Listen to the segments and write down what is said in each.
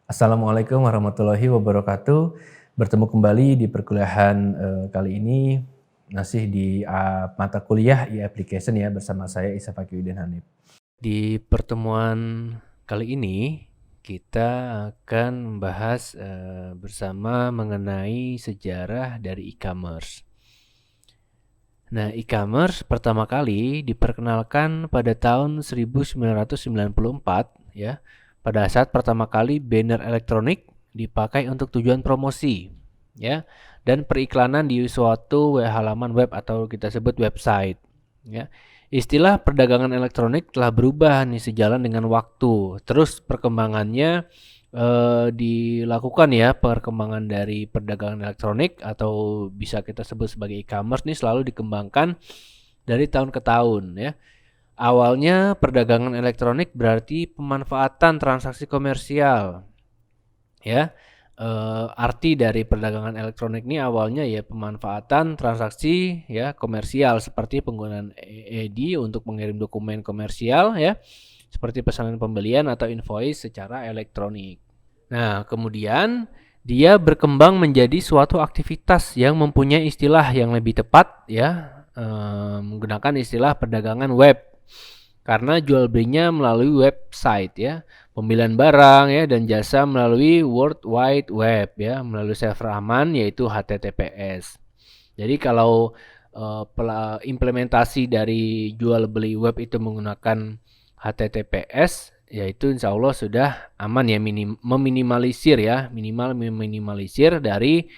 Assalamualaikum warahmatullahi wabarakatuh. Bertemu kembali di perkuliahan, kali ini masih di, mata kuliah e-application ya bersama saya Isa Fakiuddin Hanif. Di pertemuan kali ini kita akan membahas, bersama mengenai sejarah dari e-commerce. Nah, e-commerce pertama kali diperkenalkan pada tahun 1994 ya, pada saat pertama kali banner elektronik dipakai untuk tujuan promosi ya, dan periklanan di suatu halaman web atau kita sebut website ya. Istilah perdagangan elektronik telah berubah nih sejalan dengan waktu. Terus perkembangannya dilakukan ya, perkembangan dari perdagangan elektronik atau bisa kita sebut sebagai e-commerce nih selalu dikembangkan dari tahun ke tahun ya. Awalnya perdagangan elektronik berarti pemanfaatan transaksi komersial ya. Arti dari perdagangan elektronik ini awalnya ya pemanfaatan transaksi ya komersial seperti penggunaan EED untuk mengirim dokumen komersial ya, seperti pesanan pembelian atau invoice secara elektronik. Nah, kemudian dia berkembang menjadi suatu aktivitas yang mempunyai istilah yang lebih tepat ya, menggunakan istilah perdagangan web. Karena jual belinya melalui website ya, pembelian barang ya dan jasa melalui World Wide Web ya, melalui server aman yaitu HTTPS. Jadi kalau implementasi dari jual beli web itu menggunakan HTTPS, yaitu insya Allah sudah aman ya, meminimalisir ya, meminimalisir dari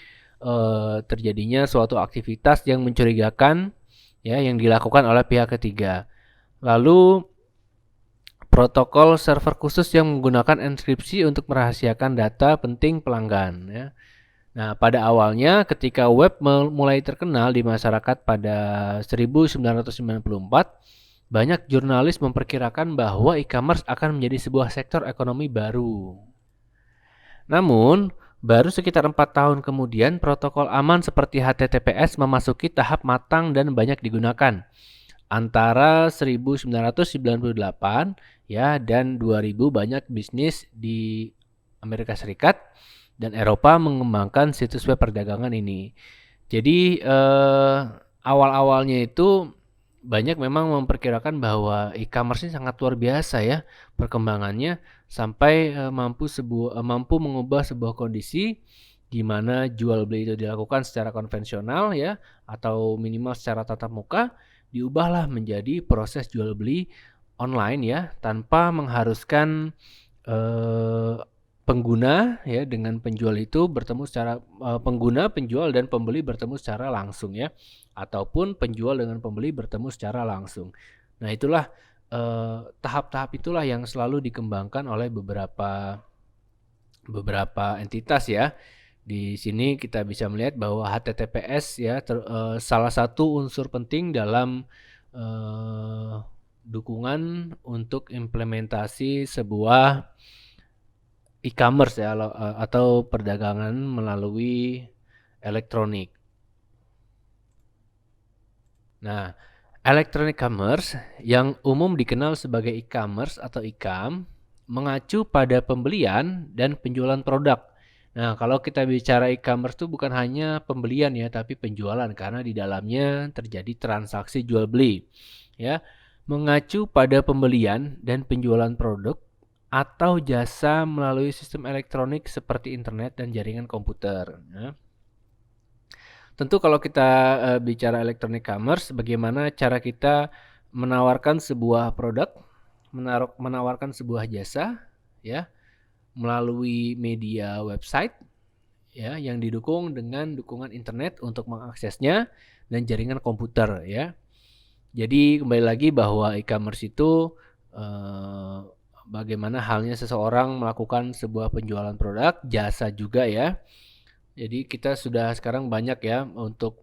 terjadinya suatu aktivitas yang mencurigakan ya yang dilakukan oleh pihak ketiga. Lalu protokol server khusus yang menggunakan enkripsi untuk merahasiakan data penting pelanggan ya. Nah, pada awalnya ketika web mulai terkenal di masyarakat pada 1994, banyak jurnalis memperkirakan bahwa e-commerce akan menjadi sebuah sektor ekonomi baru. Namun, baru sekitar 4 tahun kemudian protokol aman seperti HTTPS memasuki tahap matang dan banyak digunakan. Antara 1998 ya dan 2000 banyak bisnis di Amerika Serikat dan Eropa mengembangkan situs web perdagangan ini. Jadi awal-awalnya itu banyak memang memperkirakan bahwa e-commerce ini sangat luar biasa ya perkembangannya sampai mampu mengubah sebuah kondisi di mana jual beli itu dilakukan secara konvensional ya atau minimal secara tatap muka, diubahlah menjadi proses jual beli online ya tanpa mengharuskan pengguna ya dengan penjual itu bertemu secara pengguna, penjual dan pembeli bertemu secara langsung ya, ataupun penjual dengan pembeli bertemu secara langsung. Nah, itulah tahap-tahap itulah yang selalu dikembangkan oleh beberapa entitas ya. Di sini kita bisa melihat bahwa HTTPS ya salah satu unsur penting dalam dukungan untuk implementasi sebuah e-commerce ya atau perdagangan melalui elektronik. Nah, electronic commerce yang umum dikenal sebagai e-commerce atau e-com mengacu pada pembelian dan penjualan produk. Nah, kalau kita bicara e-commerce itu bukan hanya pembelian ya, tapi penjualan karena di dalamnya terjadi transaksi jual beli. Ya, mengacu pada pembelian dan penjualan produk atau jasa melalui sistem elektronik seperti internet dan jaringan komputer. Ya. Tentu kalau kita bicara electronic commerce, bagaimana cara kita menawarkan sebuah produk, menawarkan sebuah jasa, ya, melalui media website, ya, yang didukung dengan dukungan internet untuk mengaksesnya dan jaringan komputer, ya. Jadi kembali lagi bahwa e-commerce itu bagaimana halnya seseorang melakukan sebuah penjualan produk, jasa juga ya. Jadi kita sudah sekarang banyak ya untuk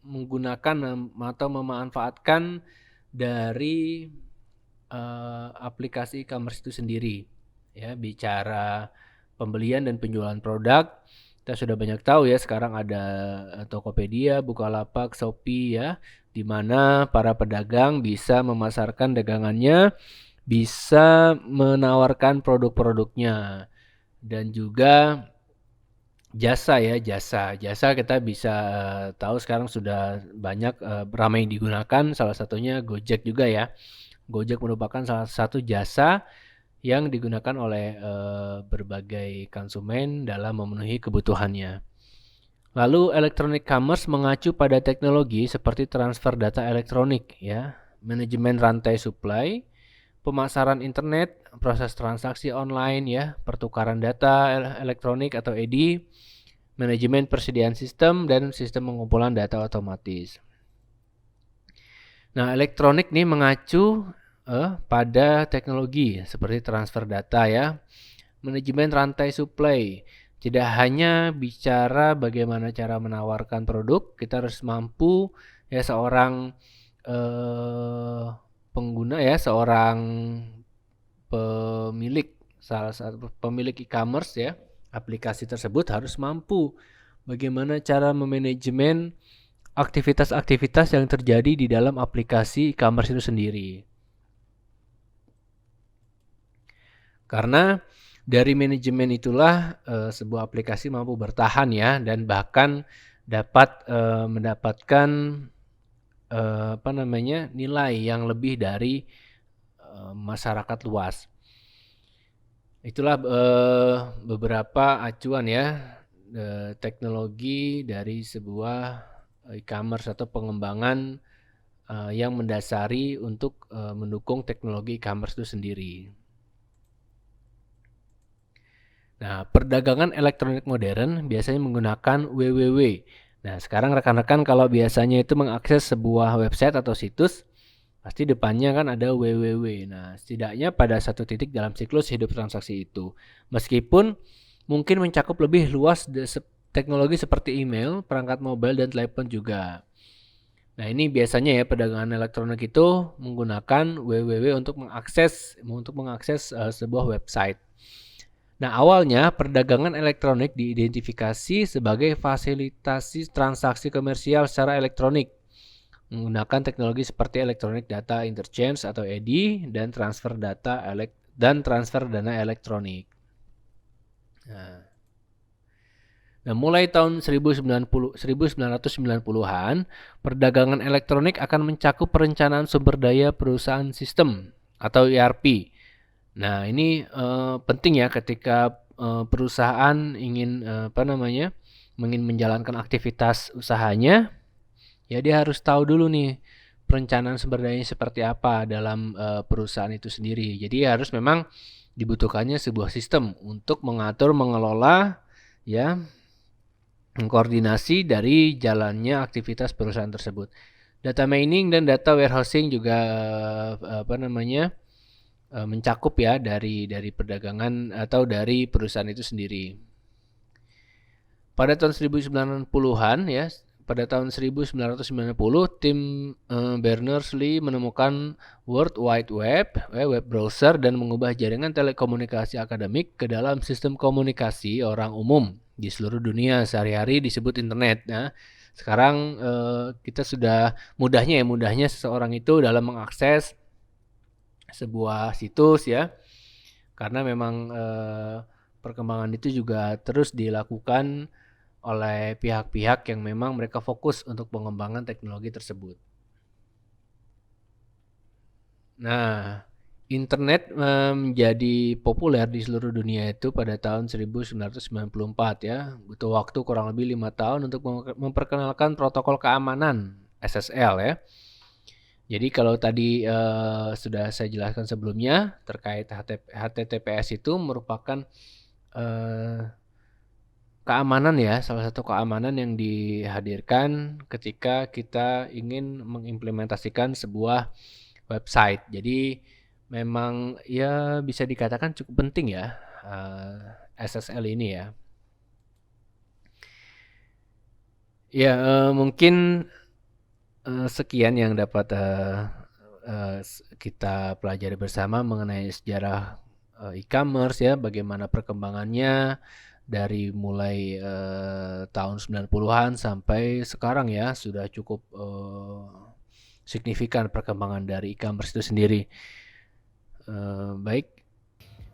menggunakan atau memanfaatkan dari aplikasi e-commerce itu sendiri. Ya, bicara pembelian dan penjualan produk, kita sudah banyak tahu ya sekarang ada Tokopedia, Bukalapak, Shopee ya. di mana para pedagang bisa memasarkan dagangannya, bisa menawarkan produk-produknya, dan juga jasa ya, jasa kita bisa tahu sekarang sudah banyak ramai digunakan, salah satunya Gojek juga ya. Gojek merupakan salah satu jasa yang digunakan oleh berbagai konsumen dalam memenuhi kebutuhannya. Lalu electronic commerce mengacu pada teknologi seperti transfer data elektronik ya, manajemen rantai supply, pemasaran internet, proses transaksi online ya, pertukaran data elektronik atau EDI, manajemen persediaan sistem, dan sistem pengumpulan data otomatis. Nah, elektronik nih mengacu pada teknologi seperti transfer data ya, manajemen rantai supply. Tidak hanya bicara bagaimana cara menawarkan produk, kita harus mampu ya seorang pengguna ya, seorang pemilik salah satu pemilik e-commerce ya, aplikasi tersebut harus mampu bagaimana cara memanajemen aktivitas-aktivitas yang terjadi di dalam aplikasi e-commerce itu sendiri. Karena dari manajemen itulah sebuah aplikasi mampu bertahan ya, dan bahkan dapat mendapatkan nilai yang lebih dari masyarakat luas. Itulah beberapa acuan ya teknologi dari sebuah e-commerce atau pengembangan yang mendasari untuk mendukung teknologi e-commerce itu sendiri. Nah, perdagangan elektronik modern biasanya menggunakan www. Nah, sekarang rekan-rekan kalau biasanya itu mengakses sebuah website atau situs, pasti depannya kan ada www. Nah, setidaknya pada satu titik dalam siklus hidup transaksi itu. Meskipun mungkin mencakup lebih luas teknologi seperti email, perangkat mobile, dan telepon juga. Nah, ini biasanya ya perdagangan elektronik itu menggunakan www untuk mengakses sebuah website. Nah, awalnya perdagangan elektronik diidentifikasi sebagai fasilitasi transaksi komersial secara elektronik menggunakan teknologi seperti Electronic Data Interchange atau EDI dan transfer dana elektronik. Nah, mulai tahun 1990-an, perdagangan elektronik akan mencakup perencanaan sumber daya perusahaan sistem atau ERP. Nah, ini penting ya ketika perusahaan ingin ingin menjalankan aktivitas usahanya, ya dia harus tahu dulu nih perencanaan sumber dayanya seperti apa dalam perusahaan itu sendiri. Jadi harus memang dibutuhkannya sebuah sistem untuk mengatur, mengelola, ya, mengkoordinasi dari jalannya aktivitas perusahaan tersebut. Data mining dan data warehousing juga mencakup ya dari perdagangan atau dari perusahaan itu sendiri. Pada tahun 1990-an ya, pada tahun 1990 tim Berners-Lee menemukan World Wide Web, web browser, dan mengubah jaringan telekomunikasi akademik ke dalam sistem komunikasi orang umum di seluruh dunia. Sehari-hari disebut internet. Nah, sekarang kita sudah mudahnya seseorang itu dalam mengakses sebuah situs ya, karena memang perkembangan itu juga terus dilakukan oleh pihak-pihak yang memang mereka fokus untuk pengembangan teknologi tersebut. Nah, internet menjadi populer di seluruh dunia itu pada tahun 1994 ya, butuh waktu kurang lebih 5 tahun untuk memperkenalkan protokol keamanan SSL ya. Jadi kalau tadi sudah saya jelaskan sebelumnya terkait HTTPS itu merupakan keamanan ya, salah satu keamanan yang dihadirkan ketika kita ingin mengimplementasikan sebuah website. Jadi memang ya bisa dikatakan cukup penting ya SSL ini ya. Ya mungkin sekian yang dapat kita pelajari bersama mengenai sejarah e-commerce ya, bagaimana perkembangannya dari mulai tahun 90-an sampai sekarang ya, sudah cukup signifikan perkembangan dari e-commerce itu sendiri. Baik,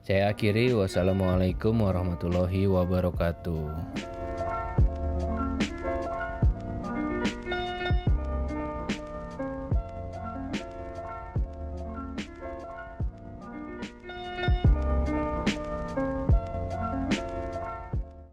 saya akhiri. Wassalamualaikum warahmatullahi wabarakatuh.